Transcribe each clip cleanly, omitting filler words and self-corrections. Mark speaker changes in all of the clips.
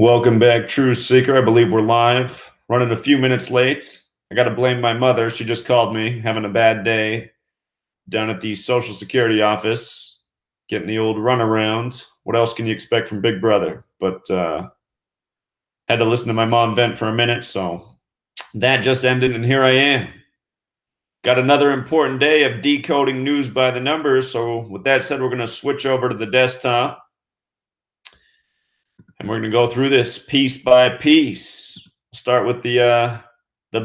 Speaker 1: Welcome back, Truth Seeker. I believe we're live. Running a few minutes late. I got to blame my mother. She just called me, having a bad day down at the Social Security office, getting the old runaround. What else can you expect from Big Brother? But had to listen to my mom vent for a minute, so that just ended, and here I am. Got another important day of decoding news by the numbers. So with that said, we're going to switch over to the desktop. And we're going to go through this piece by piece. Start with the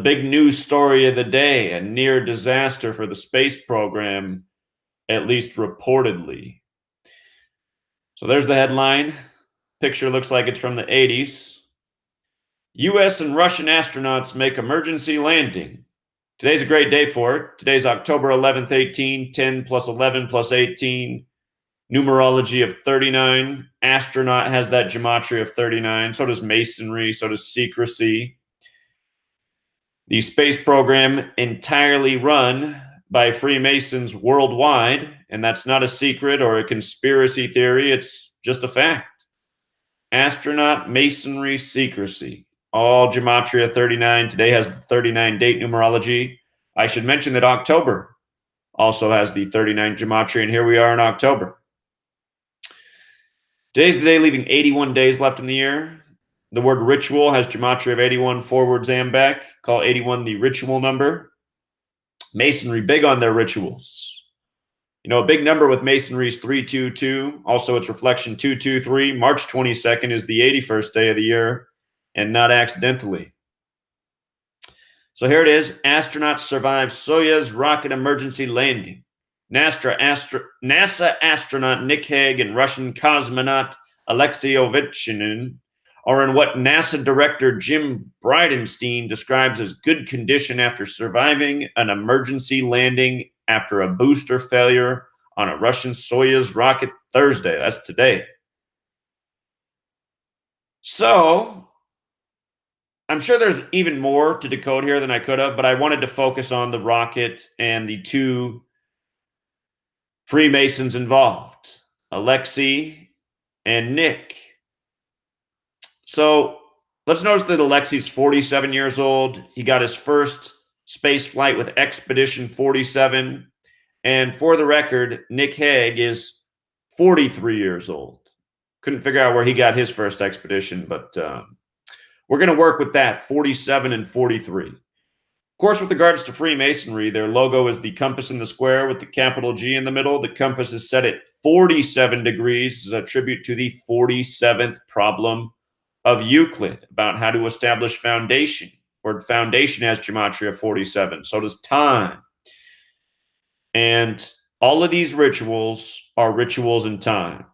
Speaker 1: big news story of the day, a near disaster for the space program, at least reportedly. So there's the headline. Picture looks like it's from the 80s. U.S. and Russian astronauts make emergency landing. Today's a great day for it. Today's October 11th, 18, 10 plus 11 plus 18. Numerology of 39. Astronaut has that gematria of 39. So does Masonry. So does secrecy. The space program entirely run by Freemasons worldwide, and that's not a secret or a conspiracy theory. It's just a fact. Astronaut, Masonry, secrecy. All gematria 39. Today has the 39 date numerology. I should mention that October also has the 39 gematria, and here we are in October. Today's the day leaving 81 days left in the year. The word ritual has gematria of 81 forwards and back. Call 81 the ritual number. Masonry, big on their rituals. You know, a big number with Masonry is 322. Also, its reflection 223. March 22nd is the 81st day of the year, and not accidentally. So here it is. Astronauts survive Soyuz rocket emergency landing. NASA astronaut Nick Hague and Russian cosmonaut Alexei Ovechkin are in what NASA director Jim Bridenstine describes as good condition after surviving an emergency landing after a booster failure on a Russian Soyuz rocket Thursday. That's today. So I'm sure there's even more to decode here than I could have, but I wanted to focus on the rocket and the two Freemasons involved, Alexei and Nick. So let's notice that Alexei's 47 years old. He got his first space flight with Expedition 47. And for the record, Nick Hague is 43 years old. Couldn't figure out where he got his first expedition, but we're going to work with that, 47 and 43. Of course, with regards to Freemasonry, their logo is the compass in the square with the capital G in the middle. The compass is set at 47 degrees as a tribute to the 47th problem of Euclid about how to establish foundation. Word foundation has gematria 47. So does time. And all of these rituals are rituals in time.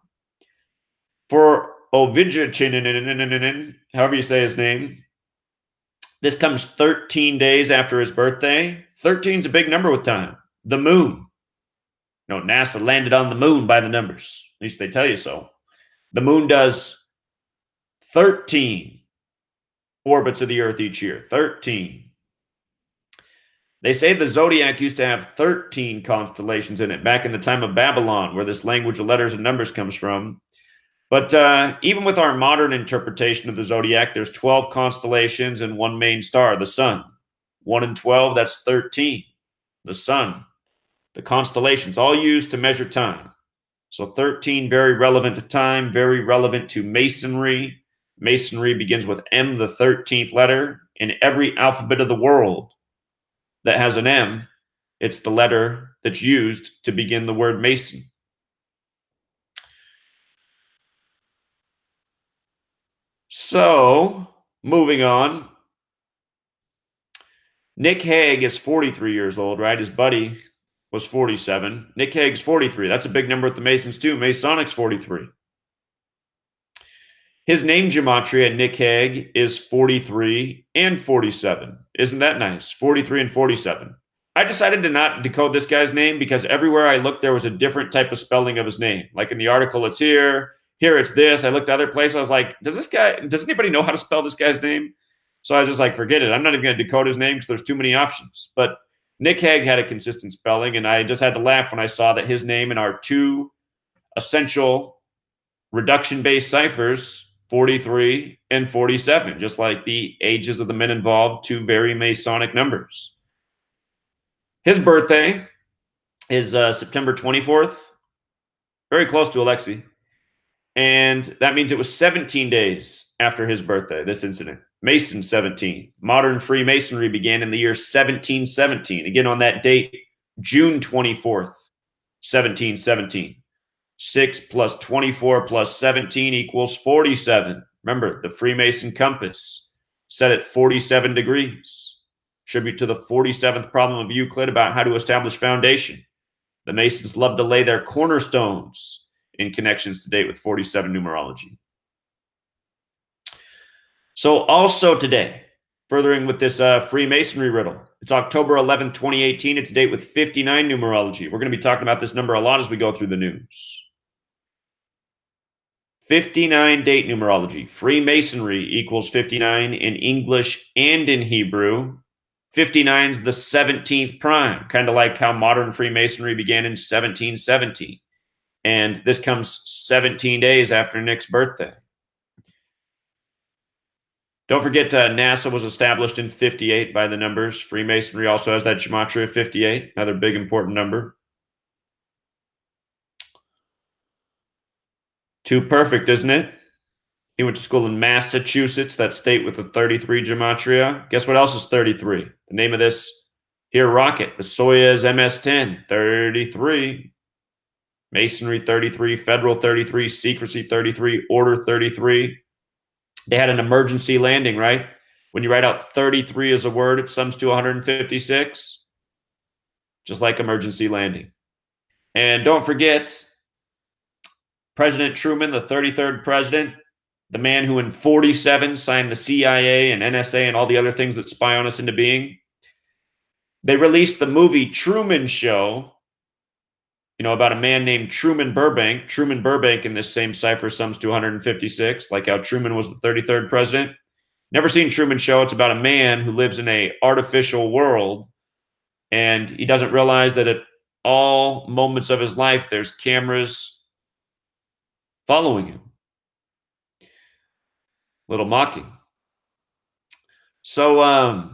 Speaker 1: For Ovechkin, however you say his name, this comes 13 days after his birthday. 13 is a big number with time. The moon. You know, NASA landed on the moon by the numbers. At least they tell you so. The moon does 13 orbits of the Earth each year. 13. They say the zodiac used to have 13 constellations in it back in the time of Babylon, where this language of letters and numbers comes from. But even with our modern interpretation of the zodiac, there's 12 constellations and one main star, the sun. 1 and 12, that's 13. The sun, the constellations, all used to measure time. So 13, very relevant to time, very relevant to Masonry. Masonry begins with M, the 13th letter. In every alphabet of the world that has an M, it's the letter that's used to begin the word Mason. So, moving on. Nick Hague is 43 years old, right? His buddy was 47. Nick Hague's 43. That's a big number with the Masons, too. Masonic's 43. His name gematria, Nick Hague, is 43 and 47. Isn't that nice? 43 and 47. I decided to not decode this guy's name because everywhere I looked, there was a different type of spelling of his name. Like in the article, it's here. Here it's this. I looked at other places. I was like, does anybody know how to spell this guy's name? So I was just like, forget it. I'm not even going to decode his name because there's too many options. But Nick Hague had a consistent spelling, and I just had to laugh when I saw that his name in our two essential reduction-based ciphers 43, and 47, just like the ages of the men involved, two very Masonic numbers. His birthday is September 24th, very close to Alexei. And that means it was 17 days after his birthday, this incident. Mason 17. Modern Freemasonry began in the year 1717. Again, on that date, June 24th, 1717. 6 plus 24 plus 17 equals 47. Remember, the Freemason compass set at 47 degrees. Tribute to the 47th problem of Euclid about how to establish foundation. The Masons love to lay their cornerstones in connections to date with 47 numerology. So also today, furthering with this Freemasonry riddle, it's October 11th, 2018. It's a date with 59 numerology. We're going to be talking about this number a lot as we go through the news. 59 date numerology. Freemasonry equals 59 in English and in Hebrew. 59 is the 17th prime, kind of like how modern Freemasonry began in 1717. And this comes 17 days after Nick's birthday. Don't forget NASA was established in 58 by the numbers. Freemasonry also has that Gematria 58, another big important number. Too perfect, isn't it? He went to school in Massachusetts, that state with the 33 Gematria. Guess what else is 33? The name of this here rocket, the Soyuz MS-10, 33. Masonry 33, Federal 33, Secrecy 33, Order 33. They had an emergency landing, right? When you write out 33 as a word, it sums to 156. Just like emergency landing. And don't forget, President Truman, the 33rd president, the man who in 47 signed the CIA and NSA and all the other things that spy on us into being. They released the movie Truman Show, about a man named Truman Burbank. Truman Burbank in this same cipher sums to 156, like how Truman was the 33rd president. Never seen Truman Show. It's about a man who lives in an artificial world, and he doesn't realize that at all moments of his life, there's cameras following him. Little mocking. So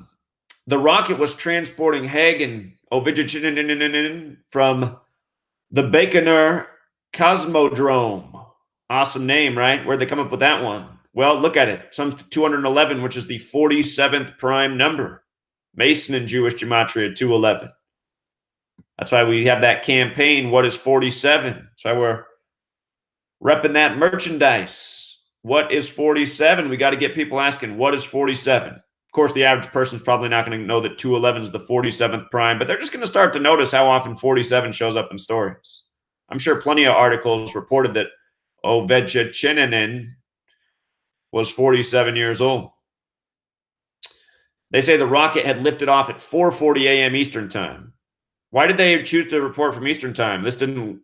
Speaker 1: the rocket was transporting Haig and Ovidjinin from the Baikonur Cosmodrome. Awesome name, right? Where'd they come up with that one? Well, look at it. Sums to 211, which is the 47th prime number. Mason and Jewish Gematria, 211. That's why we have that campaign, What is 47? That's why we're repping that merchandise. What is 47? We got to get people asking, what is 47? Of course, the average person's probably not going to know that 211 is the 47th prime, but they're just going to start to notice how often 47 shows up in stories. I'm sure plenty of articles reported that Ovidjinin was 47 years old. They say the rocket had lifted off at 4:40 a.m. Eastern time. Why did they choose to report from Eastern time? This didn't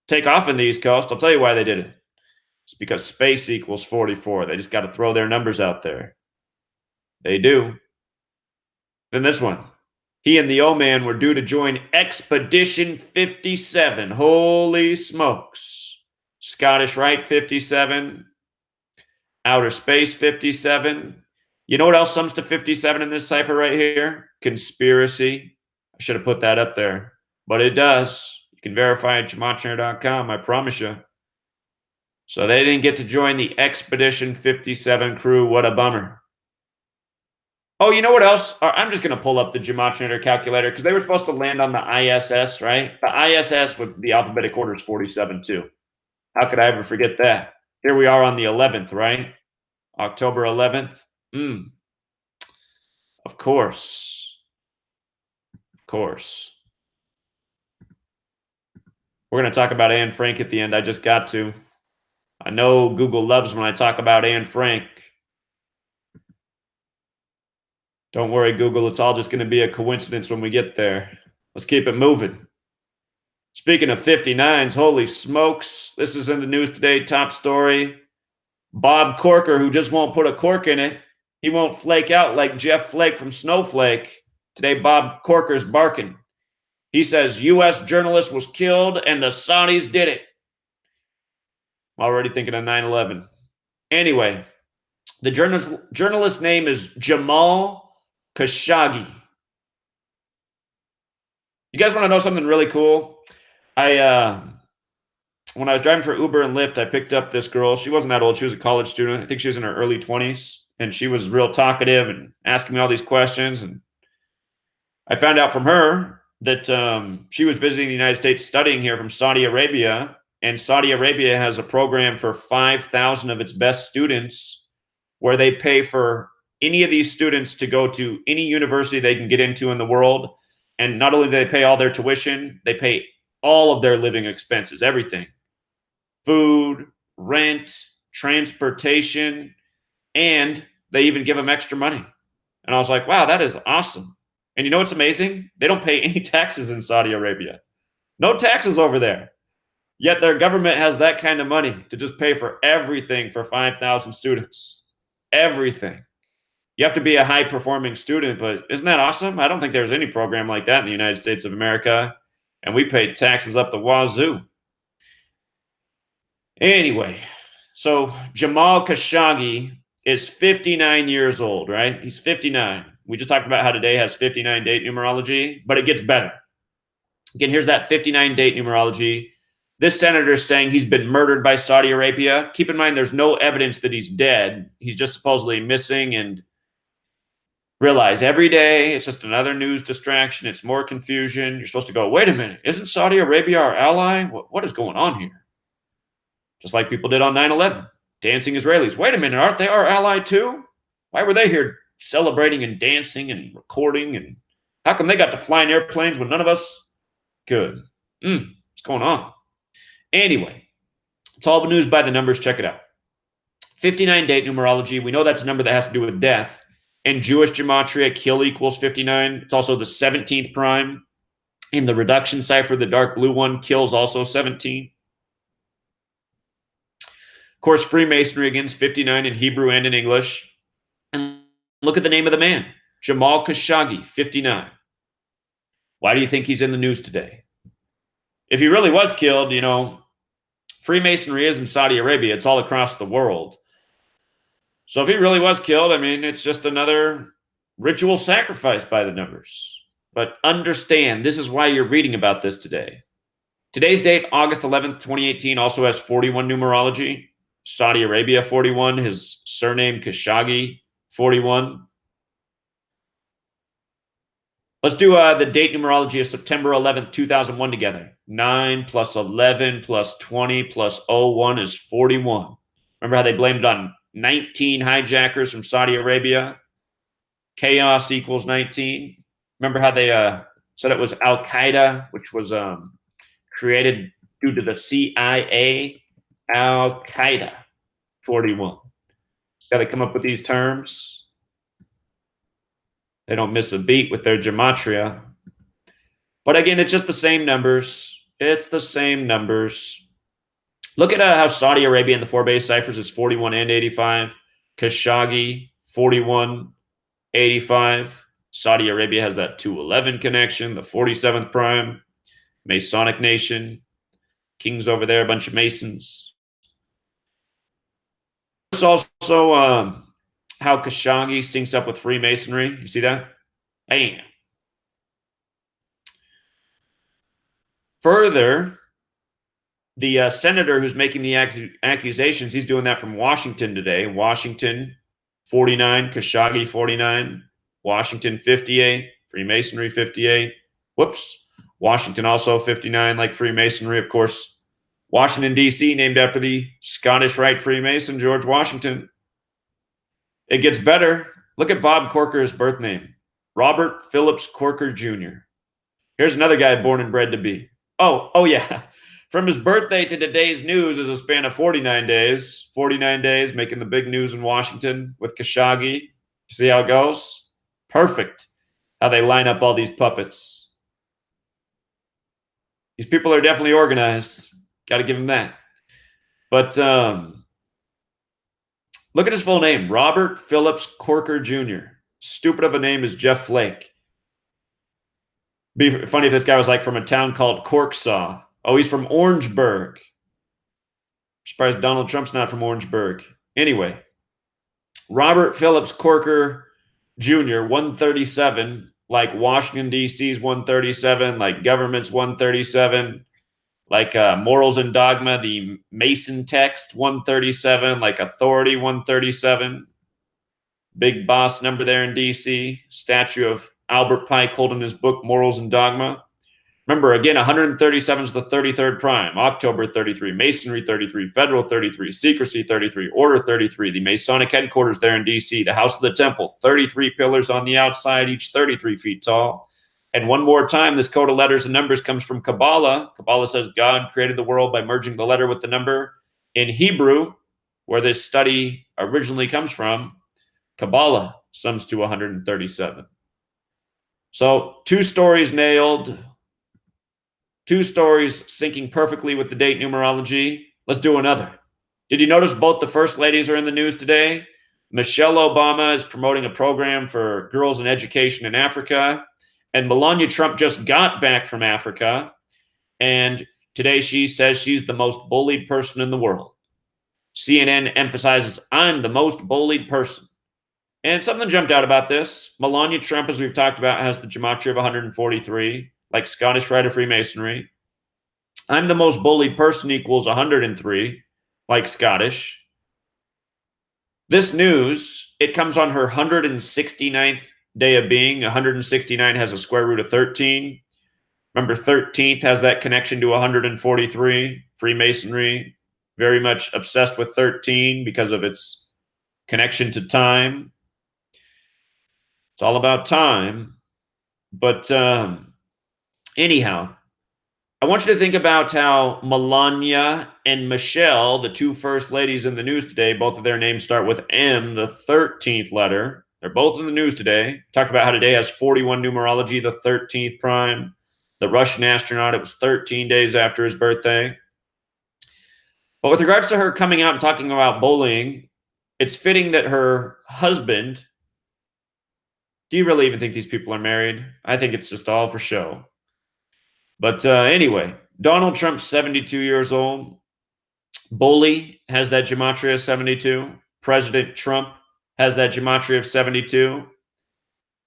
Speaker 1: take off in the East Coast. I'll tell you why they did it. It's because space equals 44. They just got to throw their numbers out there. They do. Then this one. He and the O-Man were due to join Expedition 57. Holy smokes. Scottish Rite 57. Outer Space 57. You know what else sums to 57 in this cipher right here? Conspiracy. I should have put that up there. But it does. You can verify at gematria.com, I promise you. So they didn't get to join the Expedition 57 crew. What a bummer. Oh, you know what else? I'm just going to pull up the Gematria calculator because they were supposed to land on the ISS, right? The ISS with the alphabetic order is 47 too. How could I ever forget that? Here we are on the 11th, right? October 11th. Of course. Of course. We're going to talk about Anne Frank at the end. I just got to. I know Google loves when I talk about Anne Frank. Don't worry, Google. It's all just going to be a coincidence when we get there. Let's keep it moving. Speaking of 59s, holy smokes. This is in the news today, top story. Bob Corker, who just won't put a cork in it. He won't flake out like Jeff Flake from Snowflake. Today, Bob Corker's barking. He says U.S. journalist was killed and the Saudis did it. I'm already thinking of 9/11. Anyway, the journalist's name is Jamal Khashoggi. You guys want to know something really cool? I when I was driving for Uber and Lyft, I picked up this girl. She wasn't that old. She was a college student. I think she was in her early 20s, and she was real talkative and asking me all these questions. And I found out from her that she was visiting the United States studying here from Saudi Arabia, and Saudi Arabia has a program for 5,000 of its best students where they pay for any of these students to go to any university they can get into in the world. And not only do they pay all their tuition, they pay all of their living expenses, everything: food, rent, transportation, and they even give them extra money. And I was like, wow, that is awesome. And you know what's amazing? They don't pay any taxes in Saudi Arabia. No taxes over there. Yet their government has that kind of money to just pay for everything for 5,000 students. Everything. You have to be a high performing student, but isn't that awesome? I don't think there's any program like that in the United States of America. And we pay taxes up the wazoo. Anyway, so Jamal Khashoggi is 59 years old, right? He's 59. We just talked about how today has 59 date numerology, but it gets better. Again, here's that 59 date numerology. This senator is saying he's been murdered by Saudi Arabia. Keep in mind, there's no evidence that he's dead. He's just supposedly missing, and realize every day it's just another news distraction. It's more confusion. You're supposed to go, wait a minute, isn't Saudi Arabia our ally? What is going on here? Just like people did on 9/11, dancing Israelis. Wait a minute, aren't they our ally too? Why were they here celebrating and dancing and recording? And how come they got to fly in airplanes when none of us could? What's going on? Anyway, it's all the news by the numbers. Check it out. 59 date numerology. We know that's a number that has to do with death. In Jewish Gematria, kill equals 59. It's also the 17th prime. In the reduction cipher, the dark blue one, kills also 17. Of course, Freemasonry, again, is 59 in Hebrew and in English. And look at the name of the man, Jamal Khashoggi, 59. Why do you think he's in the news today? If he really was killed, you know, Freemasonry is in Saudi Arabia. It's all across the world. So if he really was killed, I mean, it's just another ritual sacrifice by the numbers. But understand, this is why you're reading about this today. Today's date, August 11th, 2018, also has 41 numerology. Saudi Arabia, 41. His surname, Khashoggi, 41. Let's do the date numerology of September 11th, 2001 together. 9 plus 11 plus 20 plus 01 is 41. Remember how they blamed it on 19 hijackers from Saudi Arabia? Chaos equals 19. Remember how they said it was Al-Qaeda, which was created due to the CIA? Al-Qaeda, 41. Got to come up with these terms. They don't miss a beat with their gematria. But again, it's just the same numbers. It's the same numbers. Look at how Saudi Arabia in the four base ciphers is 41 and 85. Khashoggi, 41, 85. Saudi Arabia has that 211 connection, the 47th prime. Masonic nation. Kings over there, a bunch of Masons. It's also how Khashoggi syncs up with Freemasonry. You see that? Bam. Further, the senator who's making the accusations, he's doing that from Washington today. Washington, 49. Khashoggi, 49. Washington, 58. Freemasonry, 58. Whoops. Washington also 59, like Freemasonry, of course. Washington, D.C., named after the Scottish Rite Freemason, George Washington. It gets better. Look at Bob Corker's birth name, Robert Phillips Corker Jr. Here's another guy born and bred to be. Oh yeah. From his birthday to today's news is a span of 49 days. 49 days making the big news in Washington with Khashoggi. See how it goes? Perfect. How they line up all these puppets. These people are definitely organized. Got to give them that. But look at his full name, Robert Phillips Corker Jr. Stupid of a name is Jeff Flake. Be funny if this guy was like from a town called Corksaw. Oh, he's from Orangeburg. I'm surprised Donald Trump's not from Orangeburg. Anyway, Robert Phillips Corker Jr., 137, like Washington, D.C.'s 137, like government's 137, like Morals and Dogma, the Mason text, 137, like Authority, 137. Big boss number there in D.C. Statue of Albert Pike holding his book, Morals and Dogma. Remember, again, 137 is the 33rd prime, October 33, Masonry 33, Federal 33, Secrecy 33, Order 33, the Masonic headquarters there in D.C., the House of the Temple, 33 pillars on the outside, each 33 feet tall. And one more time, this code of letters and numbers comes from Kabbalah. Kabbalah says God created the world by merging the letter with the number. In Hebrew, where this study originally comes from, Kabbalah sums to 137. So 2 stories nailed. 2 stories syncing perfectly with the date numerology. Let's do another. Did you notice both the first ladies are in the news today? Michelle Obama is promoting a program for girls in education in Africa. And Melania Trump just got back from Africa. And today she says she's the most bullied person in the world. CNN emphasizes, I'm the most bullied person. And something jumped out about this. Melania Trump, as we've talked about, has the gematria of 143, like Scottish Rite of Freemasonry. I'm the most bullied person equals 103, like Scottish. This news, it comes on her 169th day of being. 169 has a square root of 13. Remember, 13th has that connection to 143. Freemasonry, very much obsessed with 13 because of its connection to time. It's all about time. But anyhow, I want you to think about how Melania and Michelle, the 2 first ladies in the news today, both of their names start with M, the 13th letter. They're both in the news today. Talked about how today has 41 numerology, the 13th prime. The Russian astronaut, it was 13 days after his birthday. But with regards to her coming out and talking about bullying, it's fitting that her husband, do you really even think these people are married? I think it's just all for show. But anyway, Donald Trump's 72 years old. Bully has that gematria of 72. President Trump has that gematria of 72.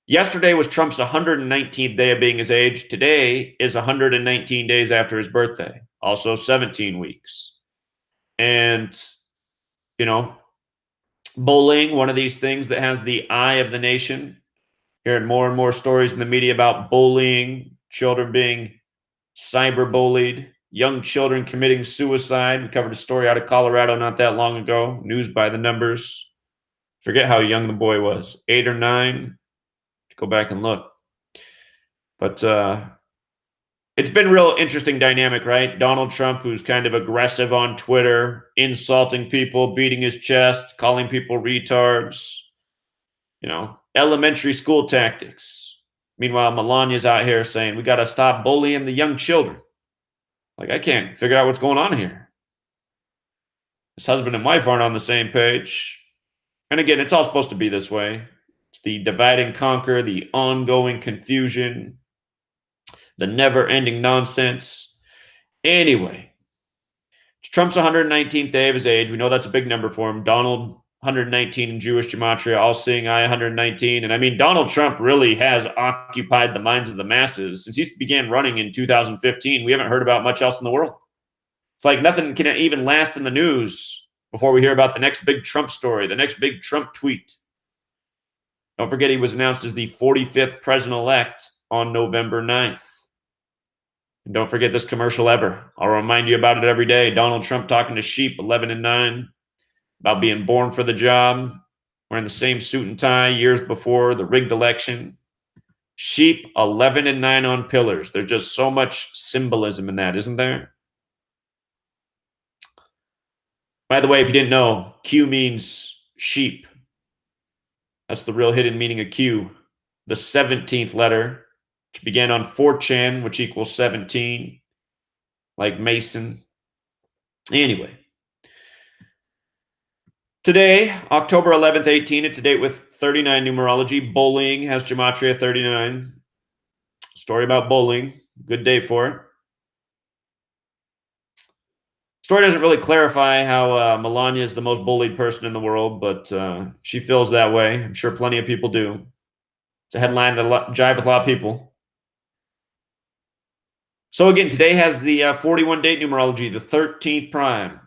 Speaker 1: Yesterday was Trump's 119th day of being his age. Today is 119 days after his birthday, also 17 weeks. And, you know, bullying, one of these things that has the eye of the nation. Hearing more and more stories in the media about bullying, children being cyberbullied, young children committing suicide. We covered a story out of Colorado not that long ago, news by the numbers. Forget how young the boy was, 8 or 9. Go back and look. But it's been real interesting dynamic, right? Donald Trump, who's kind of aggressive on Twitter, insulting people, beating his chest, calling people retards, you know, elementary school tactics. Meanwhile, Melania's out here saying, we got to stop bullying the young children. Like, I can't figure out what's going on here. His husband and wife aren't on the same page. And again, it's all supposed to be this way. It's the divide and conquer, the ongoing confusion, the never-ending nonsense. Anyway, it's Trump's 119th day of his age. We know that's a big number for him. Donald, 119 in Jewish gematria, all-seeing eye, 119. And I mean, Donald Trump really has occupied the minds of the masses. Since he began running in 2015, we haven't heard about much else in the world. It's like nothing can even last in the news before we hear about the next big Trump story, the next big Trump tweet. Don't forget he was announced as the 45th president-elect on November 9th. And don't forget this commercial ever. I'll remind you about it every day. Donald Trump talking to sheep 11 and 9 about being born for the job, wearing the same suit and tie years before the rigged election. Sheep 11 and 9 on pillars. There's just so much symbolism in that, isn't there? By the way, if you didn't know, Q means sheep. That's the real hidden meaning of Q. The 17th letter, which began on 4chan, which equals 17, like Mason. Anyway, today, October 11th, 18, it's a date with 39 numerology. Bullying has gematria 39. Story about bullying. Good day for it. Story doesn't really clarify how Melania is the most bullied person in the world, but she feels that way. I'm sure plenty of people do. It's a headline that jive with a lot of people. So again, today has the 41 date numerology, the 13th prime,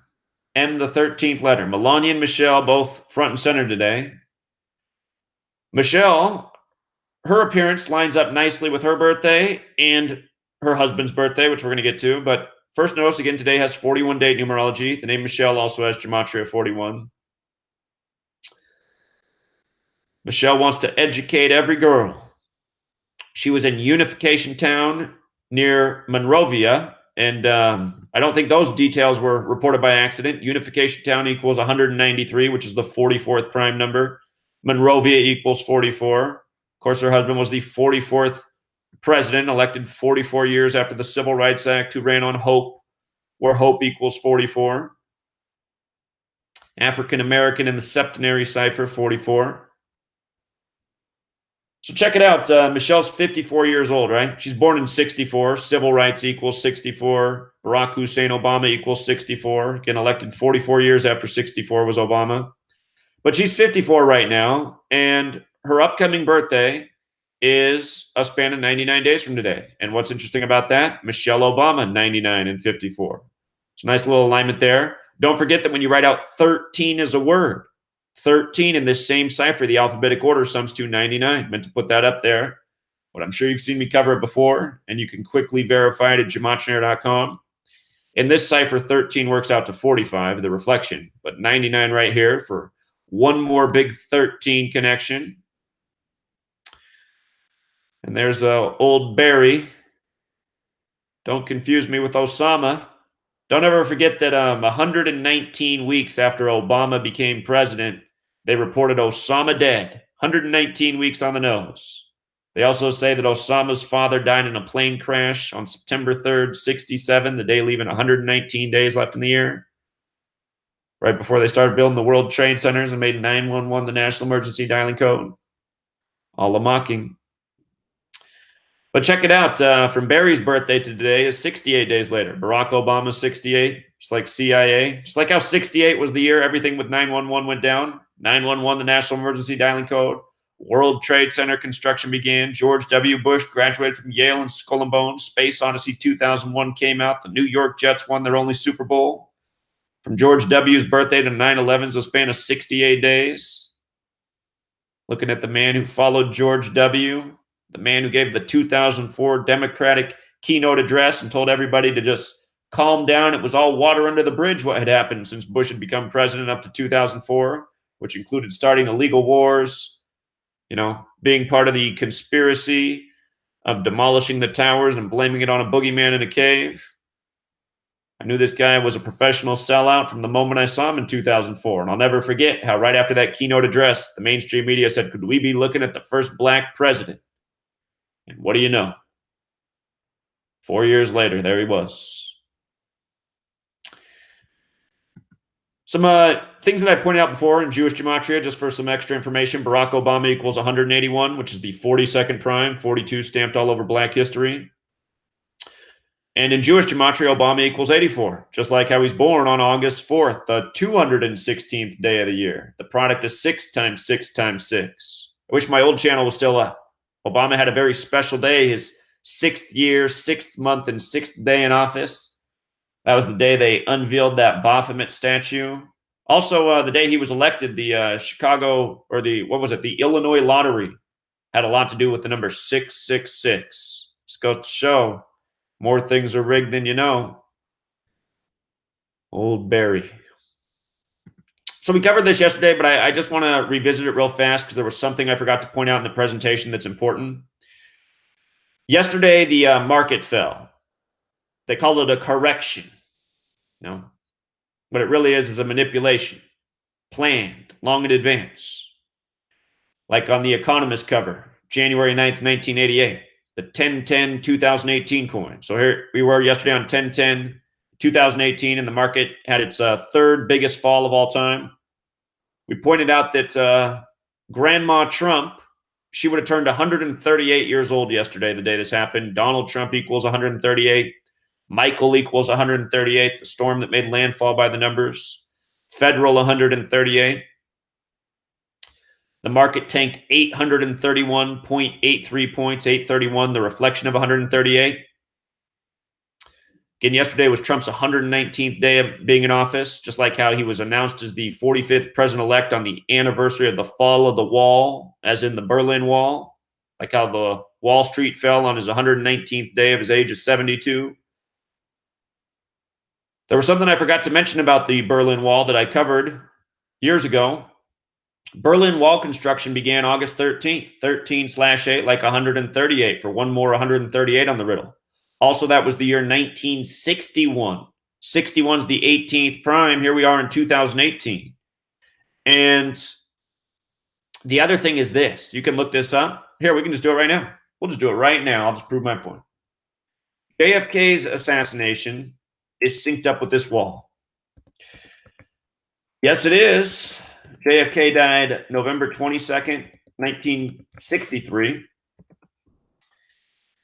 Speaker 1: and the 13th letter. Melania and Michelle both front and center today. Michelle, her appearance lines up nicely with her birthday and her husband's birthday, which we're going to get to. But first notice, again, today has 41 date numerology. The name Michelle also has Gematria 41. Michelle wants to educate every girl. She was in Unification Town near Monrovia, and I don't think those details were reported by accident. Unification Town equals 193, which is the 44th prime number. Monrovia equals 44. Of course, her husband was the 44th president, elected 44 years after the Civil Rights Act, who ran on hope, where hope equals 44. African American in the septenary cipher, 44. So check it out. Michelle's 54 years old, right? She's born in 64. Civil rights equals 64. Barack Hussein Obama equals 64. Again, elected 44 years after 64 was Obama. But she's 54 right now, and her upcoming birthday is a span of 99 days from today. And what's interesting about that? Michelle Obama, 99 and 54. It's a nice little alignment there. Don't forget that when you write out 13 as a word, 13 in this same cipher, the alphabetic order, sums to 99. Meant to put that up there. But I'm sure you've seen me cover it before, and you can quickly verify it at gematria.com. In this cipher, 13 works out to 45, the reflection, but 99 right here for one more big 13 connection. And there's old Barry. Don't confuse me with Osama. Don't ever forget that 119 weeks after Obama became president, they reported Osama dead. 119 weeks on the nose. They also say that Osama's father died in a plane crash on September 3rd, 67, the day leaving 119 days left in the year. Right before they started building the World Trade Centers and made 911 the national emergency dialing code. All a mocking. But check it out. From Barry's birthday to today is 68 days later. Barack Obama, 68, just like CIA. Just like how 68 was the year everything with 911 went down. 911, the national emergency dialing code. World Trade Center construction began. George W. Bush graduated from Yale and Skull and Bones. Space Odyssey 2001 came out. The New York Jets won their only Super Bowl. From George W.'s birthday to 9/11 is a span of 68 days. Looking at the man who followed George W., the man who gave the 2004 Democratic keynote address and told everybody to just calm down. It was all water under the bridge what had happened since Bush had become president up to 2004, which included starting illegal wars, being part of the conspiracy of demolishing the towers and blaming it on a boogeyman in a cave. I knew this guy was a professional sellout from the moment I saw him in 2004. And I'll never forget how right after that keynote address, the mainstream media said, could we be looking at the first black president? And what do you know? 4 years later, there he was. Some things that I pointed out before in Jewish Gematria, just for some extra information. Barack Obama equals 181, which is the 42nd prime, 42 stamped all over black history. And in Jewish Gematria, Obama equals 84, just like how he's born on August 4th, the 216th day of the year. The product is 6 times 6 times 6. I wish my old channel was still up. Obama had a very special day, his 6th year, 6th month, and 6th day in office. That was the day they unveiled that Baphomet statue. Also, the day he was elected, the the Illinois lottery had a lot to do with the number 666. Just goes to show, more things are rigged than you know. Old Barry. So we covered this yesterday, but I just want to revisit it real fast because there was something I forgot to point out in the presentation that's important. Yesterday, the market fell. They called it a correction. What it really is a manipulation, planned long in advance. Like on the Economist cover, January 9th, 1988, the 1010 2018 coin. So here we were yesterday on 1010 2018, and the market had its third biggest fall of all time. We pointed out that Grandma Trump, she would have turned 138 years old yesterday, the day this happened. Donald Trump equals 138. Michael equals 138, the storm that made landfall by the numbers. Federal 138. The market tanked 831.83 points, 831, the reflection of 138. Again, yesterday was Trump's 119th day of being in office, just like how he was announced as the 45th president-elect on the anniversary of the fall of the wall, as in the Berlin Wall, like how the Wall Street fell on his 119th day of his age of 72. There was something I forgot to mention about the Berlin Wall that I covered years ago. Berlin Wall construction began August 13th, 13/8, like 138 for one more 138 on the riddle. Also, that was the year 1961. 61 is the 18th prime. Here we are in 2018. And the other thing is this. You can look this up. Here, we can just do it right now. We'll just do it right now. I'll just prove my point. JFK's assassination is synced up with this wall. Yes, it is. JFK died November 22nd, 1963.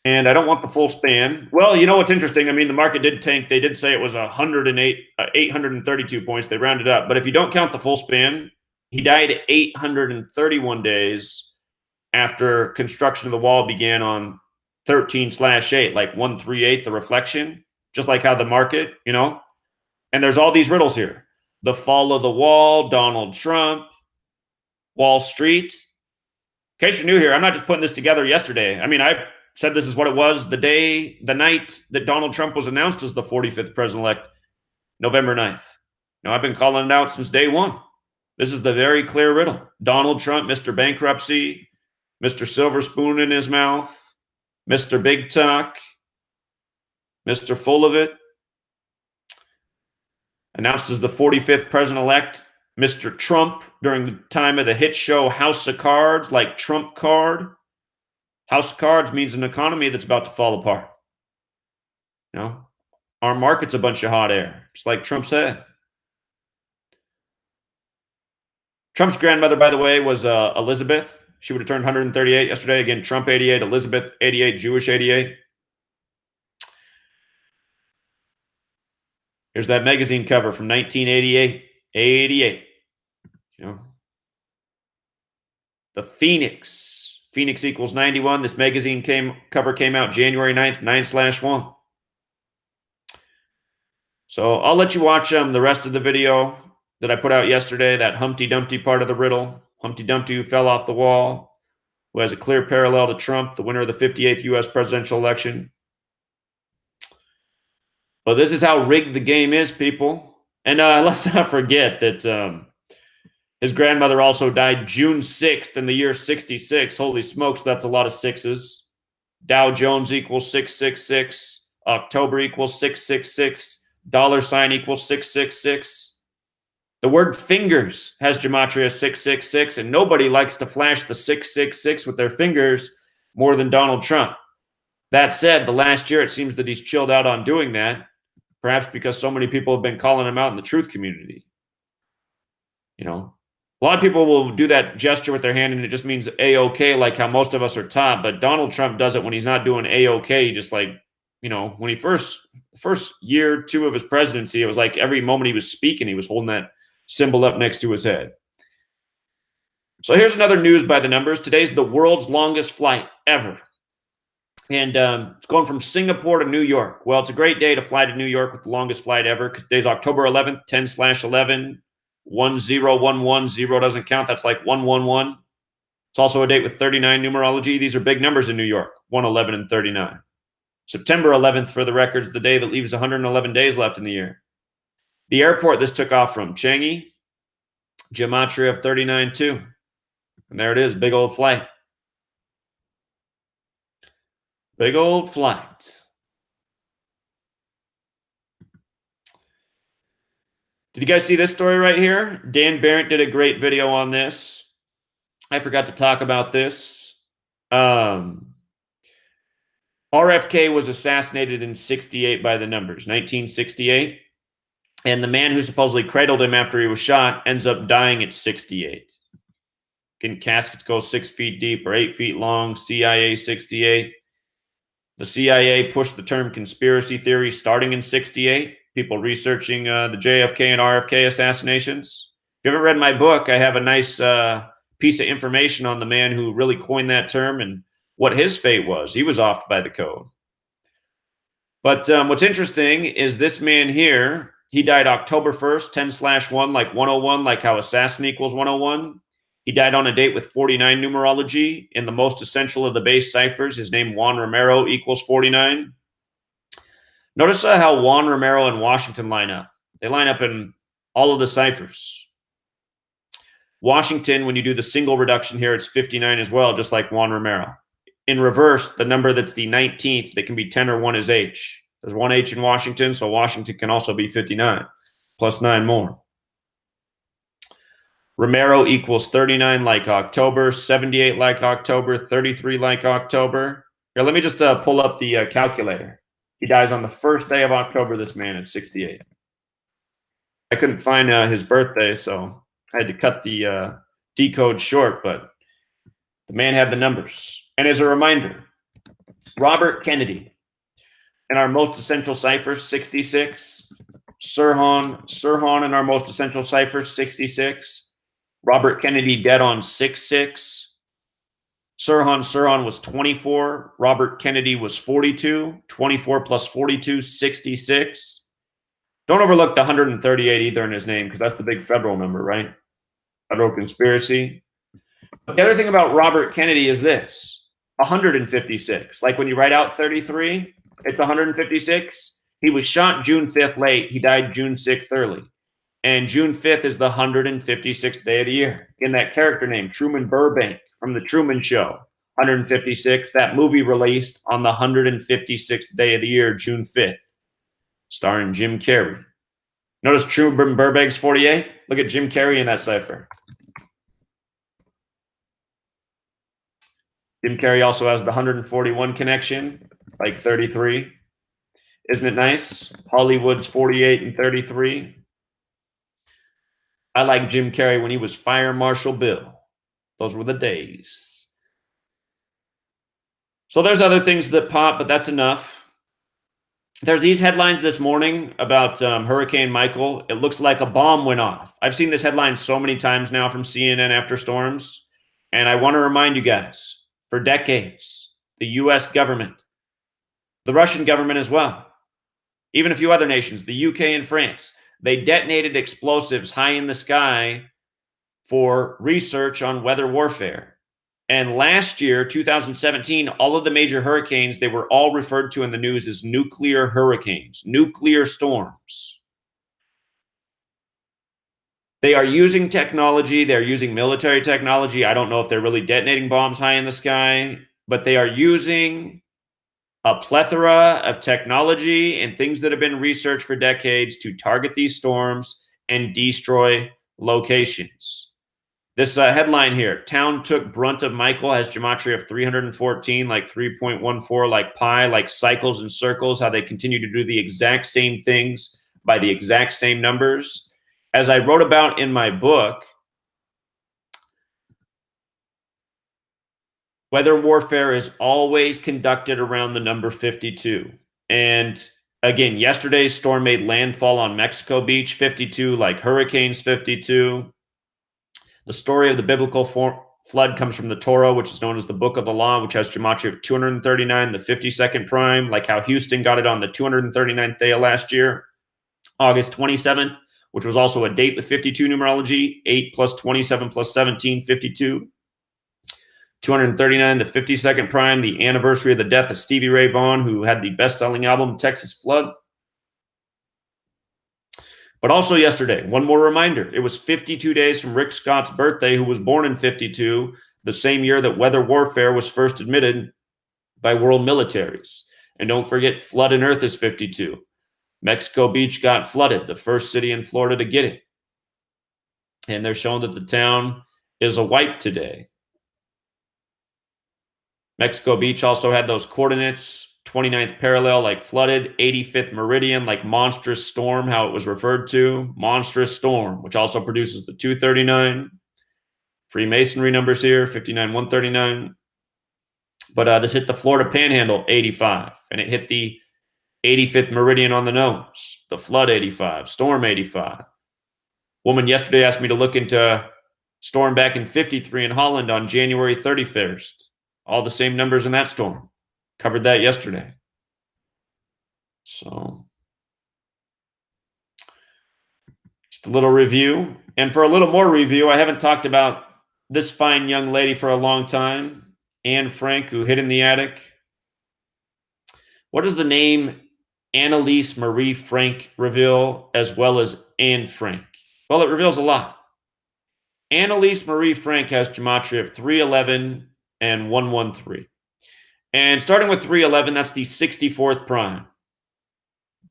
Speaker 1: And I don't want the full span. Well, you know what's interesting? I mean, the market did tank. They did say it was 832 points. They rounded up. But if you don't count the full span, he died 831 days after construction of the wall began on 13/8, like 138, the reflection, just like how the market, you know. And there's all these riddles here. The fall of the wall, Donald Trump, Wall Street. In case you're new here, I'm not just putting this together yesterday. I mean, I said this is what it was the night that Donald Trump was announced as the 45th president-elect, November 9th. Now, I've been calling it out since day one. This is the very clear riddle. Donald Trump, Mr. Bankruptcy, Mr. Silver Spoon in his mouth, Mr. Big Talk, Mr. Full of It, announced as the 45th president-elect, Mr. Trump, during the time of the hit show House of Cards, like Trump Card. House of Cards means an economy that's about to fall apart. You know, our market's a bunch of hot air, just like Trump said. Trump's grandmother, by the way, was Elizabeth. She would have turned 138 yesterday. Again, Trump 88, Elizabeth 88, Jewish 88. Here's that magazine cover from 1988. 88. You know, the Phoenix. Phoenix equals 91. This magazine cover came out January 9th, 9/1. So I'll let you watch the rest of the video that I put out yesterday, that Humpty Dumpty part of the riddle. Humpty Dumpty who fell off the wall, who has a clear parallel to Trump, the winner of the 58th U.S. presidential election. But this is how rigged the game is, people. And let's not forget that his grandmother also died June 6th in the year 66. Holy smokes, that's a lot of sixes. Dow Jones equals 666. October equals 666. Dollar sign equals 666. The word fingers has Gematria 666, and nobody likes to flash the 666 with their fingers more than Donald Trump. That said, the last year it seems that he's chilled out on doing that, perhaps because so many people have been calling him out in the truth community. You know, a lot of people will do that gesture with their hand, and it just means A-OK, like how most of us are taught. But Donald Trump does it when he's not doing A-OK. He just like, you know, when he first year, 2 of his presidency, it was like every moment he was speaking, he was holding that symbol up next to his head. So here's another news by the numbers. Today's the world's longest flight ever. And it's going from Singapore to New York. Well, it's a great day to fly to New York with the longest flight ever, because today's October 11th, 10/11. 1011, 0 doesn't count. That's like 111. It's also a date with 39 numerology. These are big numbers in New York, 111 and 39. September 11th, for the records, the day that leaves 111 days left in the year. The airport this took off from, Changi, Gematria of 39 too. And there it is, big old flight. Big old flight. Did you guys see this story right here? Dan Barrett did a great video on this. I forgot to talk about this. RFK was assassinated in 68 by the numbers, 1968. And the man who supposedly cradled him after he was shot ends up dying at 68. Can caskets go 6 feet deep or 8 feet long? CIA 68. The CIA pushed the term conspiracy theory starting in '68. People researching the JFK and RFK assassinations. If you haven't read my book, I have a nice piece of information on the man who really coined that term and what his fate was. He was off by the code. But what's interesting is this man here, he died October 1st, 10/1, like 101, like how assassin equals 101. He died on a date with 49 numerology. In the most essential of the base ciphers, his name Juan Romero equals 49. Notice how Juan Romero and Washington line up. They line up in all of the ciphers. Washington, when you do the single reduction here, it's 59 as well, just like Juan Romero. In reverse, the number that's the 19th, that can be 10 or 1 is H. There's 1 H in Washington, so Washington can also be 59, plus 9 more. Romero equals 39 like October, 78 like October, 33 like October. Here, let me just pull up the calculator. He dies on the first day of October, this man, at 68. I couldn't find his birthday, so I had to cut the decode short, but the man had the numbers. And as a reminder, Robert Kennedy, in our most essential cipher, 66. Sirhan in our most essential cipher, 66. Robert Kennedy dead on 6/6. Sirhan was 24. Robert Kennedy was 42. 24 plus 42, 66. Don't overlook the 138 either in his name, because that's the big federal number, right? Federal conspiracy. But the other thing about Robert Kennedy is this, 156. Like when you write out 33, it's 156. He was shot June 5th late. He died June 6th early. And June 5th is the 156th day of the year. In that character name, Truman Burbank from The Truman Show, 156. That movie released on the 156th day of the year, June 5th, starring Jim Carrey. Notice Truman Burbank's 48? Look at Jim Carrey in that cipher. Jim Carrey also has the 141 connection, like 33. Isn't it nice? Hollywood's 48 and 33. I like Jim Carrey when he was Fire Marshal Bill. Those were the days. So there's other things that pop, but that's enough. There's these headlines this morning about Hurricane Michael. It looks like a bomb went off. I've seen this headline so many times now from CNN after storms. And I want to remind you guys, for decades, the U.S. government, the Russian government as well, even a few other nations, the UK and France, they detonated explosives high in the sky for research on weather warfare. And last year, 2017, all of the major hurricanes, they were all referred to in the news as nuclear hurricanes, nuclear storms. They are using technology. They're using military technology. I don't know if they're really detonating bombs high in the sky, but they are using a plethora of technology and things that have been researched for decades to target these storms and destroy locations. This headline here, town took brunt of Michael, has gematria of 314, like 3.14, like pi, like cycles and circles, how they continue to do the exact same things by the exact same numbers. As I wrote about in my book, weather warfare is always conducted around the number 52. And again, yesterday's storm made landfall on Mexico Beach, 52, like hurricanes 52. The story of the biblical flood comes from the Torah, which is known as the Book of the Law, which has gematria of 239, the 52nd prime, like how Houston got it on the 239th day of last year, August 27th, which was also a date with 52 numerology, 8 plus 27 plus 17, 52. 239, the 52nd prime, the anniversary of the death of Stevie Ray Vaughan, who had the best-selling album, Texas Flood. But also yesterday, one more reminder, it was 52 days from Rick Scott's birthday, who was born in 52, the same year that weather warfare was first admitted by world militaries. And don't forget, flood in Earth is 52. Mexico Beach got flooded, the first city in Florida to get it. And they're showing that the town is a wipe today. Mexico Beach also had those coordinates, 29th parallel, like flooded, 85th meridian, like monstrous storm, how it was referred to, monstrous storm, which also produces the 239. Freemasonry numbers here, 59, 139. But this hit the Florida Panhandle, 85, and it hit the 85th meridian on the nose, the flood 85, storm 85. Woman yesterday asked me to look into storm back in 53 in Holland on January 31st. All the same numbers in that storm. Covered that yesterday. So, just a little review. And for a little more review, I haven't talked about this fine young lady for a long time, Anne Frank, who hid in the attic. What does the name Annalise Marie Frank reveal, as well as Anne Frank? Well, it reveals a lot. Annalise Marie Frank has gematria of 311 and 113. And starting with 311, that's the 64th prime.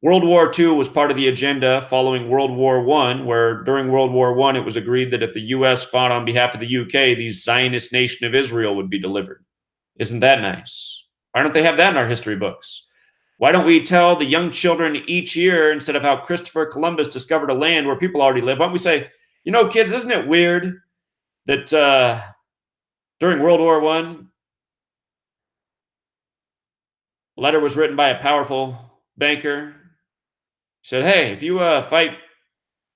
Speaker 1: World War II was part of the agenda following World War I, where during World War I, it was agreed that if the U.S. fought on behalf of the UK, the Zionist nation of Israel would be delivered. Isn't that nice? Why don't they have that in our history books? Why don't we tell the young children each year, instead of how Christopher Columbus discovered a land where people already live, why don't we say, you know, kids, isn't it weird that during World War I, a letter was written by a powerful banker. He said, hey, if you fight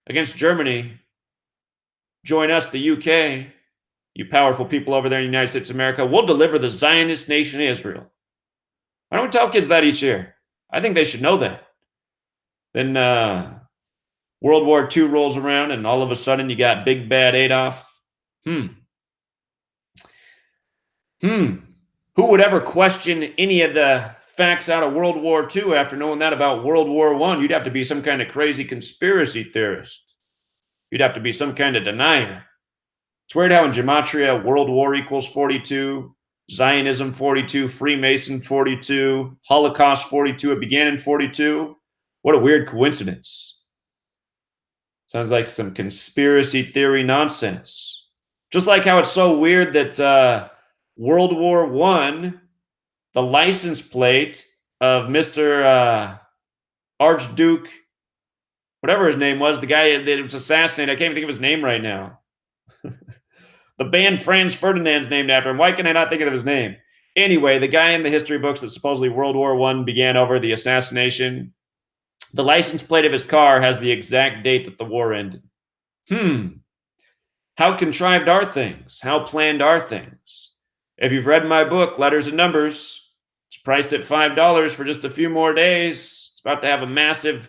Speaker 1: against Germany, join us, the UK, you powerful people over there in the United States of America. We'll deliver the Zionist nation of Israel. Why don't we tell kids that each year? I think they should know that. Then World War II rolls around, and all of a sudden you got big bad Adolf. Who would ever question any of the facts out of World War II after knowing that about World War I? You'd have to be some kind of crazy conspiracy theorist. You'd have to be some kind of denier. It's weird how in Gematria, World War equals 42, Zionism 42, Freemason 42, Holocaust 42, it began in 42. What a weird coincidence. Sounds like some conspiracy theory nonsense. Just like how it's so weird that World War I, the license plate of Mr. Archduke, whatever his name was, the guy that was assassinated, I can't even think of his name right now. The band Franz Ferdinand's named after him. Why can I not think of his name? Anyway, the guy in the history books that supposedly World War I began over the assassination, the license plate of his car has the exact date that the war ended. How contrived are things? How planned are things? If you've read my book, Letters and Numbers, it's priced at $5 for just a few more days. It's about to have a massive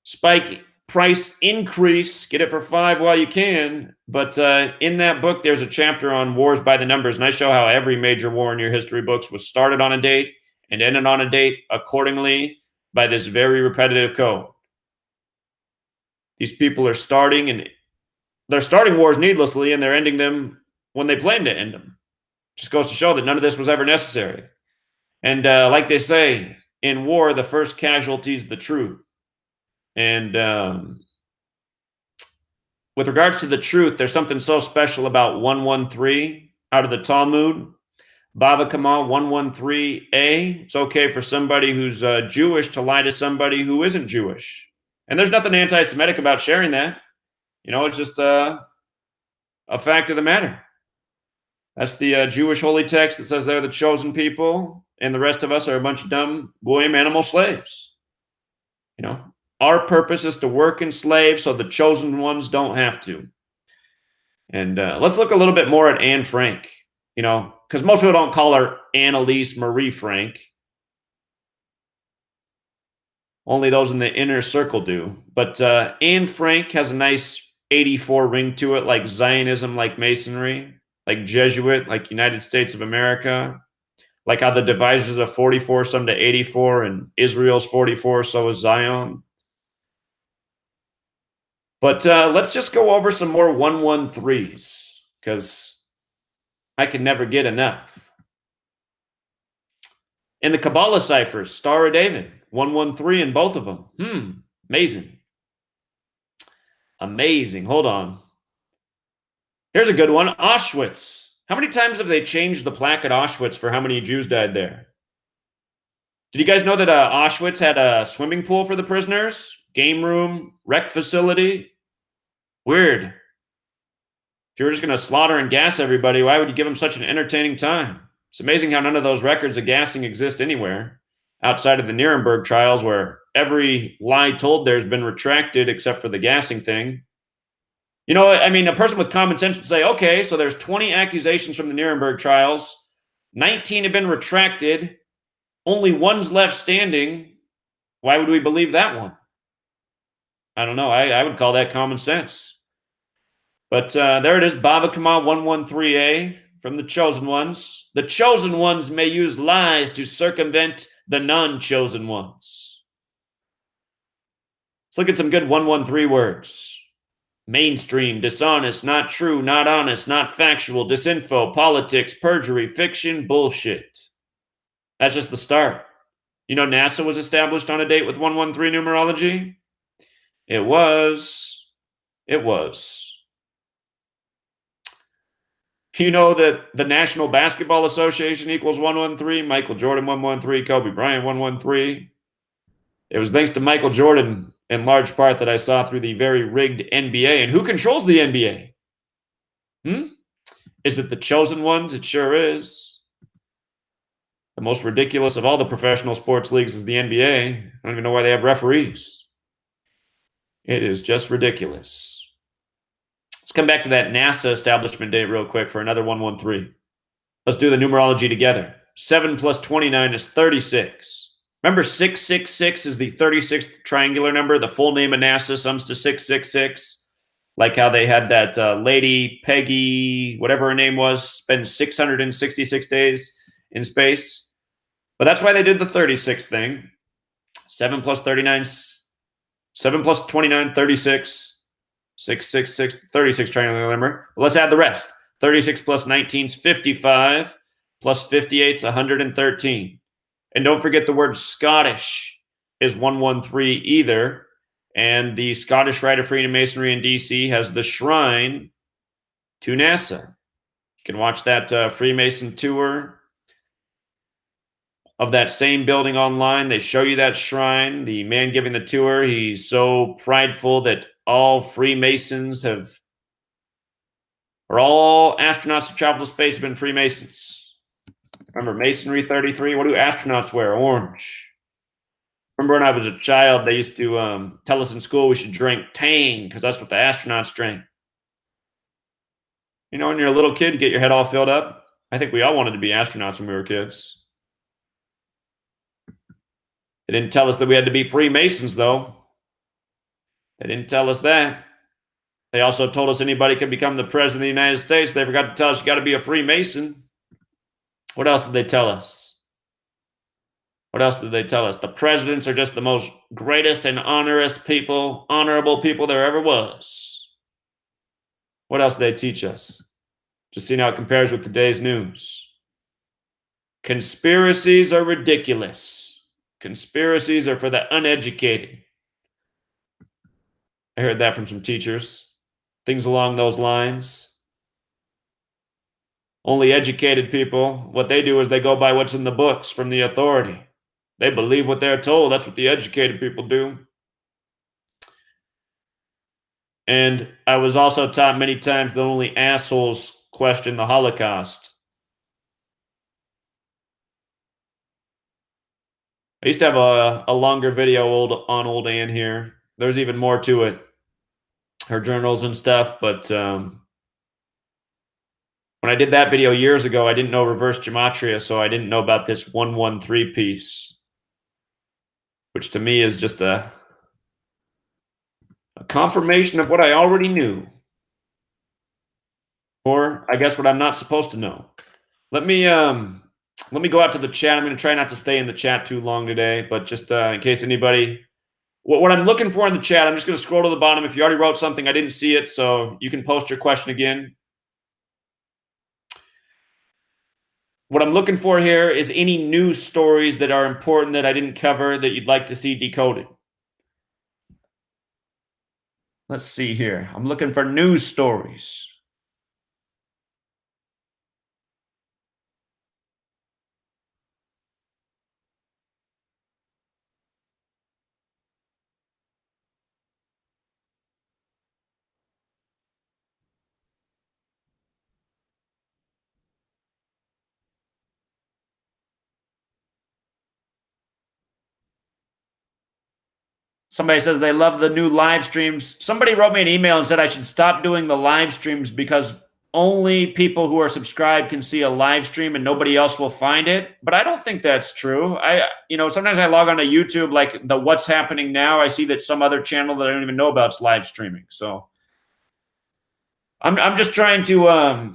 Speaker 1: spike price increase. Get it for $5 while you can. But in that book, there's a chapter on wars by the numbers, and I show how every major war in your history books was started on a date and ended on a date accordingly by this very repetitive code. These people are starting, and they're starting wars needlessly, and they're ending them when they plan to end them. Just goes to show that none of this was ever necessary. And like they say, in war, the first casualty is the truth. And with regards to the truth, there's something so special about 113 out of the Talmud. Bava Kama 113a. It's okay for somebody who's Jewish to lie to somebody who isn't Jewish. And there's nothing anti-Semitic about sharing that. You know, it's just a fact of the matter. That's the Jewish holy text that says they're the chosen people, and the rest of us are a bunch of dumb goyim animal slaves. You know, our purpose is to work and slave so the chosen ones don't have to. And let's look a little bit more at Anne Frank, you know, because most people don't call her Annalise Marie Frank. Only those in the inner circle do. But Anne Frank has a nice 84 ring to it, like Zionism, like Masonry, like Jesuit, like United States of America, like how the divisors of 44 sum to 84 and Israel's 44, so is Zion. But let's just go over some more 113s, because I can never get enough. In the Kabbalah ciphers, Star of David, 113 in both of them. Amazing. Amazing. Hold on. Here's a good one. Auschwitz. How many times have they changed the plaque at Auschwitz for how many Jews died there? Did you guys know that Auschwitz had a swimming pool for the prisoners? Game room, rec facility? Weird. If you were just going to slaughter and gas everybody, why would you give them such an entertaining time? It's amazing how none of those records of gassing exist anywhere outside of the Nuremberg trials, where every lie told there's been retracted except for the gassing thing. You know, I mean, a person with common sense would say, okay, so there's 20 accusations from the Nuremberg trials, 19 have been retracted, only one's left standing. Why would we believe that one? I don't know. I would call that common sense. But there it is, Baba Kamal 113A from the Chosen Ones. The Chosen Ones may use lies to circumvent the non-chosen ones. Let's look at some good 113 words. Mainstream, dishonest, not true, not honest, not factual, disinfo, politics, perjury, fiction, bullshit. That's just the start. You know, NASA was established on a date with 113 numerology? It was. It was. You know that the National Basketball Association equals 113, Michael Jordan 113, Kobe Bryant 113. It was thanks to Michael Jordan in large part that I saw through the very rigged NBA. And who controls the NBA? Is it the chosen ones? It sure is. The most ridiculous of all the professional sports leagues is the NBA. I don't even know why they have referees. It is just ridiculous. Let's come back to that NASA establishment date real quick for another 113. Let's do the numerology together. 7 plus 29 is 36. Remember, 666 is the 36th triangular number. The full name of NASA sums to 666. Like how they had that lady, Peggy, whatever her name was, spend 666 days in space. But that's why they did the 36 thing. 7 plus 39, 7 plus 29, 36. 666, 36 triangular number. Well, let's add the rest. 36 plus 19 is 55. Plus 58 is 113. And don't forget the word Scottish is 113 either. And the Scottish Rite of Freemasonry in DC has the shrine to NASA. You can watch that Freemason tour of that same building online. They show you that shrine. The man giving the tour, he's so prideful that all Freemasons or all astronauts who travel to space have been Freemasons. Remember, Masonry 33, what do astronauts wear? Orange. Remember when I was a child, they used to tell us in school we should drink Tang because that's what the astronauts drank. You know, when you're a little kid, you get your head all filled up. I think we all wanted to be astronauts when we were kids. They didn't tell us that we had to be Freemasons, though. They didn't tell us that. They also told us anybody could become the president of the United States. They forgot to tell us you got to be a Freemason. What else did they tell us? What else did they tell us? The presidents are just the most greatest and honorable people there ever was. What else did they teach us? Just seeing how it compares with today's news. Conspiracies are ridiculous. Conspiracies are for the uneducated. I heard that from some teachers. Things along those lines. Only educated people, what they do is they go by what's in the books from the authority. They believe what they're told. That's what the educated people do. And I was also taught many times that only assholes question the Holocaust. I used to have a longer video on old Ann here. There's even more to it. Her journals and stuff, but when I did that video years ago, I didn't know reverse gematria, so I didn't know about this 113 piece, which to me is just a confirmation of what I already knew. Or I guess what I'm not supposed to know. Let me go out to the chat. I'm going to try not to stay in the chat too long today, but just in case anybody, what I'm looking for in the chat, I'm just going to scroll to the bottom. If you already wrote something, I didn't see it, so you can post your question again. What I'm looking for here is any news stories that are important that I didn't cover that you'd like to see decoded. Let's see here. I'm looking for news stories. Somebody says they love the new live streams. Somebody wrote me an email and said I should stop doing the live streams because only people who are subscribed can see a live stream and nobody else will find it. But I don't think that's true. Sometimes I log on to YouTube, like the What's Happening Now. I see that some other channel that I don't even know about is live streaming. So I'm just trying to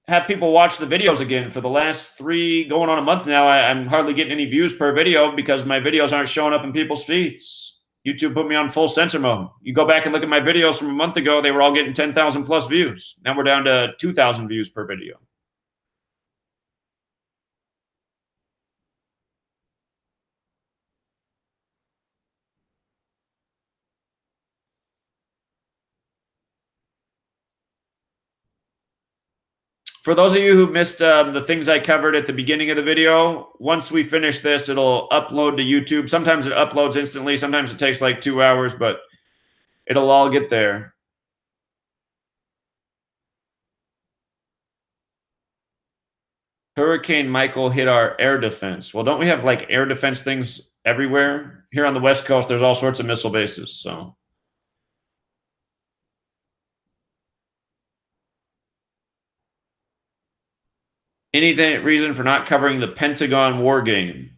Speaker 1: have people watch the videos again. For the last going on a month now, I'm hardly getting any views per video because my videos aren't showing up in people's feeds. YouTube put me on full censor mode. You go back and look at my videos from a month ago, they were all getting 10,000 plus views. Now we're down to 2,000 views per video. For those of you who missed the things I covered at the beginning of the video, once we finish this, it'll upload to YouTube. Sometimes it uploads instantly. Sometimes it takes like 2 hours, but it'll all get there. Hurricane Michael hit our air defense. Well, don't we have like air defense things everywhere? Here on the West Coast, there's all sorts of missile bases. So anything reason for not covering the Pentagon war game?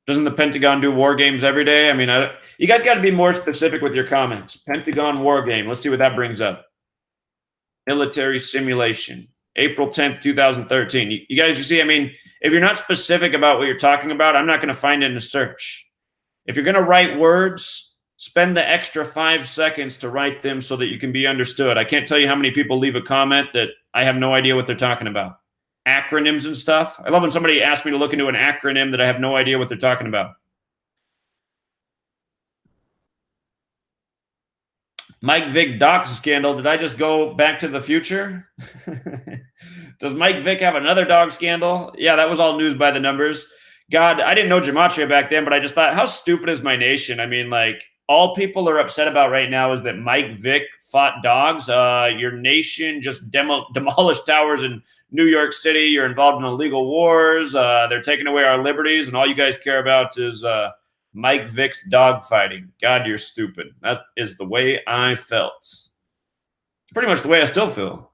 Speaker 1: Doesn't the Pentagon do war games every day? I mean, you guys got to be more specific with your comments. Pentagon war game. Let's see what that brings up. Military simulation. April 10th, 2013. You guys, you see, I mean, if you're not specific about what you're talking about, I'm not going to find it in a search. If you're going to write words, spend the extra 5 seconds to write them so that you can be understood. I can't tell you how many people leave a comment that I have no idea what they're talking about. Acronyms and stuff. I love when somebody asks me to look into an acronym that I have no idea what they're talking about. Mike Vick doc scandal. Did I just go back to the future? Does Mike Vick have another dog scandal? Yeah, that was all news by the numbers. God, I didn't know Gematria back then, but I just thought, how stupid is my nation? I mean, like, all people are upset about right now is that Mike Vick fought dogs. Your nation just demolished towers in New York City. You're involved in illegal wars. They're taking away our liberties, and all you guys care about is Mike Vick's dog fighting. God, you're stupid. That is the way I felt. It's pretty much the way I still feel.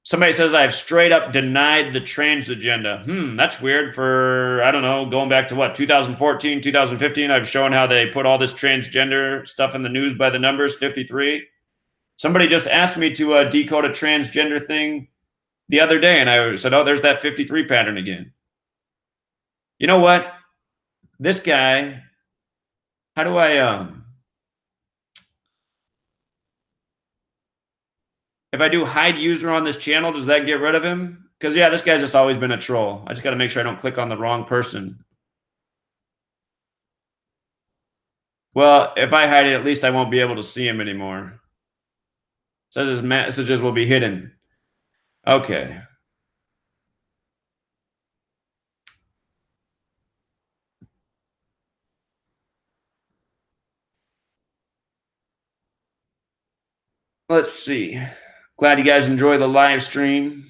Speaker 1: Somebody says I've straight up denied the trans agenda. That's weird. For, I don't know, going back to what, 2014, 2015, I've shown how they put all this transgender stuff in the news by the numbers, 53. Somebody just asked me to decode a transgender thing the other day, and I said, oh, there's that 53 pattern again. You know what? This guy, how do I, if I do hide user on this channel, does that get rid of him? Because, yeah, this guy's just always been a troll. I just got to make sure I don't click on the wrong person. Well, if I hide it, at least I won't be able to see him anymore. It says his messages will be hidden. Okay. Let's see. Glad you guys enjoy the live stream.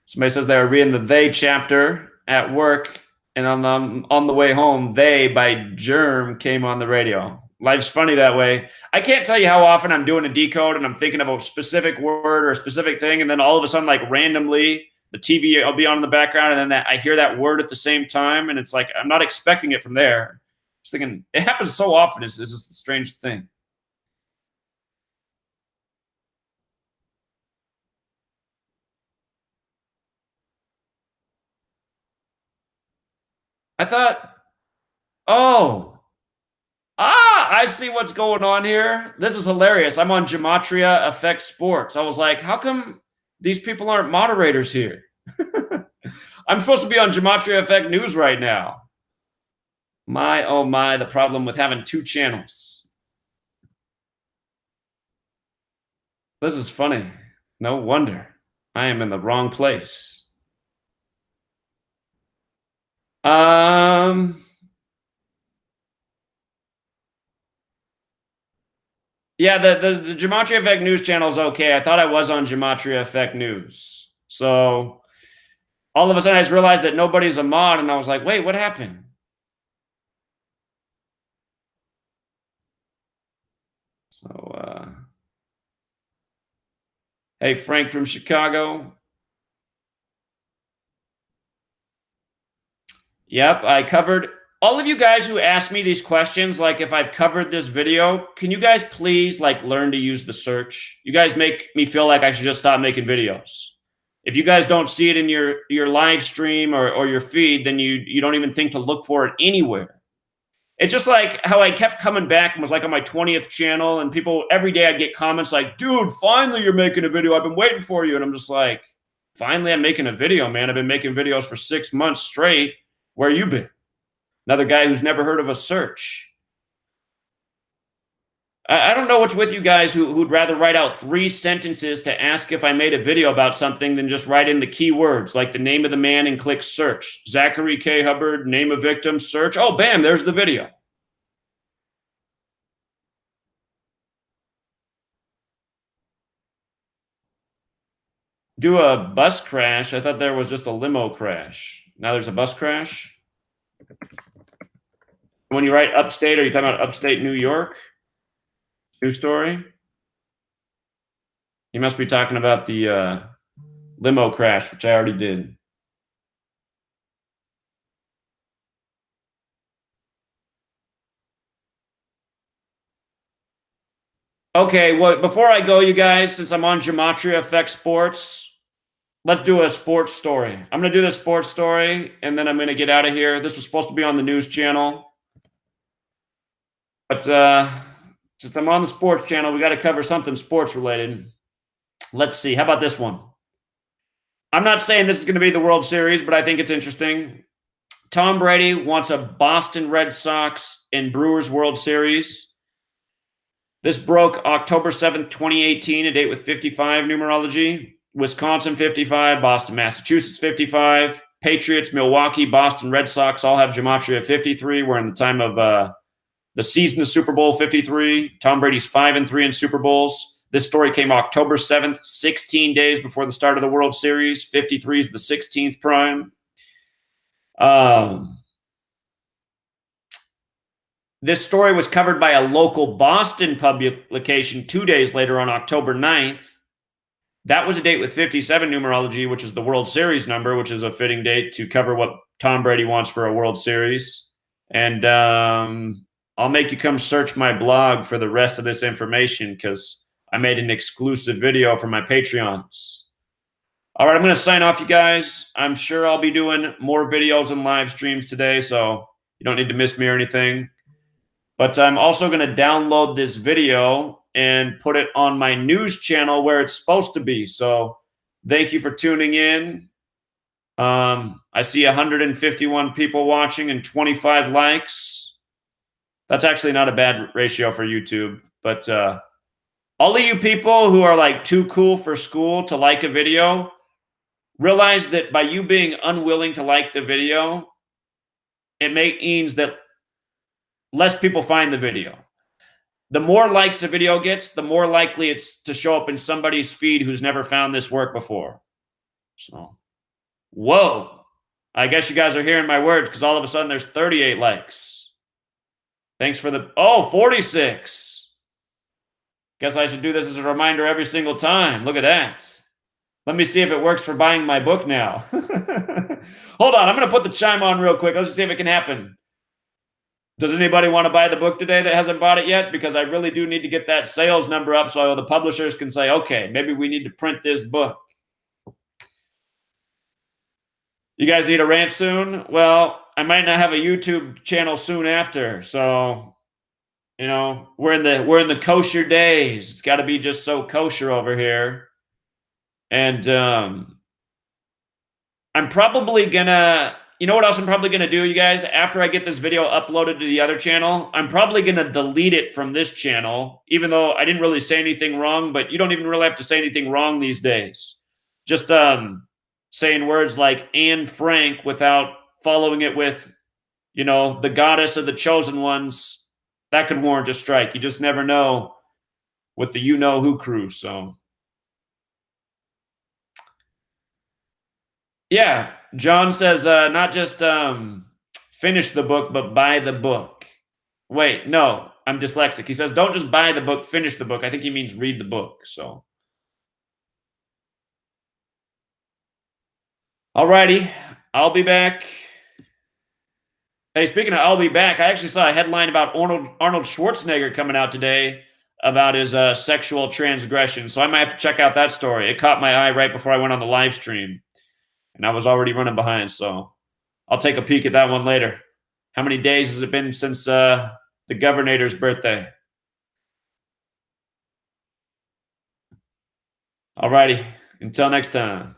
Speaker 1: Somebody says they were reading the They chapter at work, and on the way home, They by Germ came on the radio. Life's funny that way. I can't tell you how often I'm doing a decode and I'm thinking of a specific word or a specific thing, and then all of a sudden, like randomly, the TV will be on in the background, and then I hear that word at the same time, and it's like I'm not expecting it from there. Just thinking, it happens so often. It's just the strangest thing. I thought, oh, I see what's going on here. This is hilarious. I'm on Gematria Effect Sports. I was like, how come these people aren't moderators here? I'm supposed to be on Gematria Effect News right now. My, oh my, the problem with having 2 channels. This is funny. No wonder. I am in the wrong place. Yeah, the Gematria Effect News channel is okay. I thought I was on Gematria Effect News. So all of a sudden I just realized that nobody's a mod, and I was like, wait, what happened? So, hey, Frank from Chicago. Yep, I covered all of you guys who asked me these questions. Like, if I've covered this video, can you guys please like learn to use the search? You guys make me feel like I should just stop making videos. If you guys don't see it in your live stream or your feed, then you don't even think to look for it anywhere. It's just like how I kept coming back and was like on my 20th channel, and people every day I'd get comments like, dude, finally you're making a video. I've been waiting for you. And I'm just like, finally I'm making a video, man. I've been making videos for 6 months straight. Where you been? Another guy who's never heard of a search. I don't know what's with you guys who'd rather write out 3 sentences to ask if I made a video about something than just write in the keywords, like the name of the man and click search. Zachary K. Hubbard, name of victim, search. Oh, bam, there's the video. Do a bus crash. I thought there was just a limo crash. Now there's a bus crash. When you write upstate, are you talking about upstate New York? News story? You must be talking about the limo crash, which I already did. Okay, well, before I go, you guys, since I'm on Gematria Affect Sports, let's do a sports story. I'm going to do this sports story, and then I'm going to get out of here. This was supposed to be on the news channel. But since I'm on the sports channel, we got to cover something sports related. Let's see. How about this one? I'm not saying this is going to be the World Series, but I think it's interesting. Tom Brady wants a Boston Red Sox and Brewers World Series. This broke October 7th, 2018, a date with 55 numerology. Wisconsin 55, Boston, Massachusetts 55, Patriots, Milwaukee, Boston Red Sox all have Gematria 53. We're in the time of the season of Super Bowl 53. Tom Brady's 5-3 in Super Bowls. This story came October 7th, 16 days before the start of the World Series. 53 is the 16th prime. This story was covered by a local Boston publication 2 days later on October 9th. That was a date with 57 numerology, which is the World Series number, which is a fitting date to cover what Tom Brady wants for a World Series. And I'll make you come search my blog for the rest of this information because I made an exclusive video for my Patreons. All right, I'm going to sign off, you guys. I'm sure I'll be doing more videos and live streams today, so you don't need to miss me or anything. But I'm also going to download this video and put it on my news channel where it's supposed to be. So thank you for tuning in. I see 151 people watching and 25 likes. That's actually not a bad ratio for YouTube. But all of you people who are like too cool for school to like a video, realize that by you being unwilling to like the video, it means that less people find the video. The more likes a video gets, the more likely it's to show up in somebody's feed who's never found this work before. So, whoa. I guess you guys are hearing my words because all of a sudden there's 38 likes. Thanks for the, 46. Guess I should do this as a reminder every single time. Look at that. Let me see if it works for buying my book now. Hold on, I'm going to put the chime on real quick. Let's just see if it can happen. Does anybody want to buy the book today that hasn't bought it yet? Because I really do need to get that sales number up so the publishers can say, okay, maybe we need to print this book. You guys need a rant soon? Well, I might not have a YouTube channel soon after. So, you know, we're in the kosher days. It's got to be just so kosher over here. And I'm probably gonna, you know what else I'm probably gonna do, you guys? After I get this video uploaded to the other channel, I'm probably gonna delete it from this channel, even though I didn't really say anything wrong, but you don't even really have to say anything wrong these days. Just saying words like Anne Frank without following it with, you know, the goddess of the chosen ones, that could warrant a strike. You just never know with the you-know-who crew, so. Yeah, John says, not just finish the book, but buy the book. Wait, no, I'm dyslexic. He says, don't just buy the book, finish the book. I think he means read the book. So, alrighty, I'll be back. Hey, speaking of I'll be back, I actually saw a headline about Arnold Schwarzenegger coming out today about his sexual transgression. So I might have to check out that story. It caught my eye right before I went on the live stream, and I was already running behind. So I'll take a peek at that one later. How many days has it been since the governor's birthday? Alrighty, until next time.